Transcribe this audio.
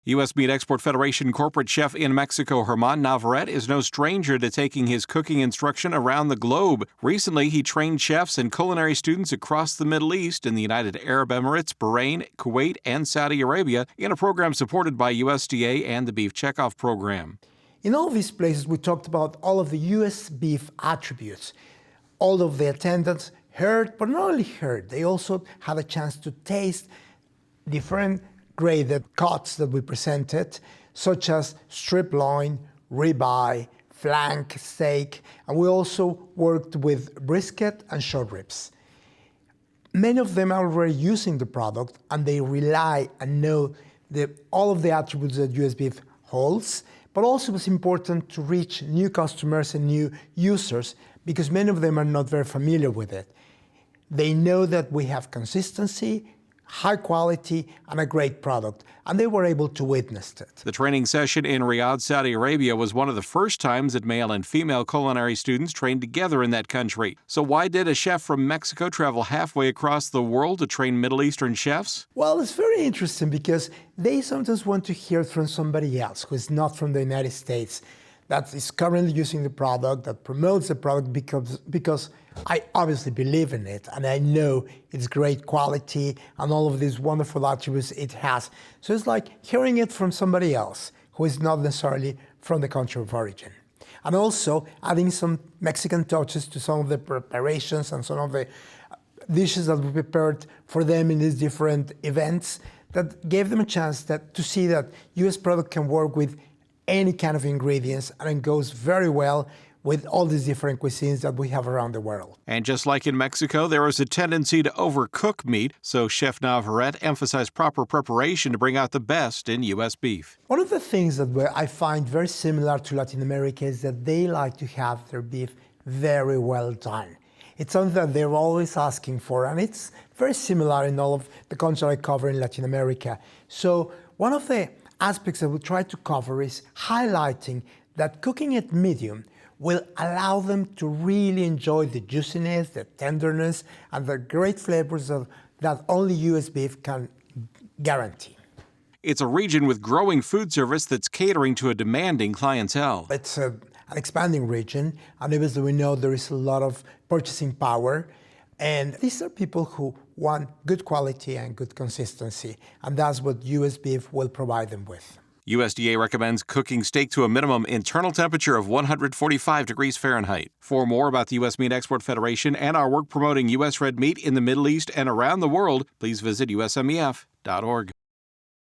U.S. Meat Export Federation corporate chef in Mexico, Germán Navarrete, is no stranger to taking his cooking instruction around the globe. Recently, he trained chefs and culinary students across the Middle East in the United Arab Emirates, Bahrain, Kuwait, and Saudi Arabia in a program supported by USDA and the Beef Checkoff program. In all these places, we talked about all of the U.S. beef attributes. All of the attendants heard, but not only heard, they also had a chance to taste different graded cuts that we presented, such as strip loin, ribeye, flank steak, and we also worked with brisket and short ribs. Many of them are already using the product, and they rely and know all of the attributes that US beef holds, but also it's important to reach new customers and new users because many of them are not very familiar with it. They know that we have consistency, high quality, and a great product, and they were able to witness it. The training session in Riyadh, Saudi Arabia was one of the first times that male and female culinary students trained together in that country. So why did a chef from Mexico travel halfway across the world to train Middle Eastern chefs? Well, it's very interesting because they sometimes want to hear from somebody else who is not from the United States, that is currently using the product, that promotes the product because I obviously believe in it and I know it's great quality and all of these wonderful attributes it has. So it's like hearing it from somebody else who is not necessarily from the country of origin. And also adding some Mexican touches to some of the preparations and some of the dishes that we prepared for them in these different events that gave them a chance to see that US product can work with any kind of ingredients, and it goes very well with all these different cuisines that we have around the world. And just like in Mexico, there is a tendency to overcook meat, so Chef Navarrete emphasized proper preparation to bring out the best in U.S. beef. One of the things that I find very similar to Latin America is that they like to have their beef very well done. It's something that they're always asking for, and it's very similar in all of the countries I cover in Latin America. So one of the aspects that we try to cover is highlighting that cooking at medium will allow them to really enjoy the juiciness, the tenderness, and the great flavors that only US beef can guarantee. It's a region with growing food service that's catering to a demanding clientele. It's an expanding region, and obviously we know there is a lot of purchasing power. And these are people who want good quality and good consistency, and that's what US beef will provide them with. USDA recommends cooking steak to a minimum internal temperature of 145 degrees Fahrenheit. For more about the U.S. Meat Export Federation and our work promoting U.S. red meat in the Middle East and around the world, please visit USMEF.org.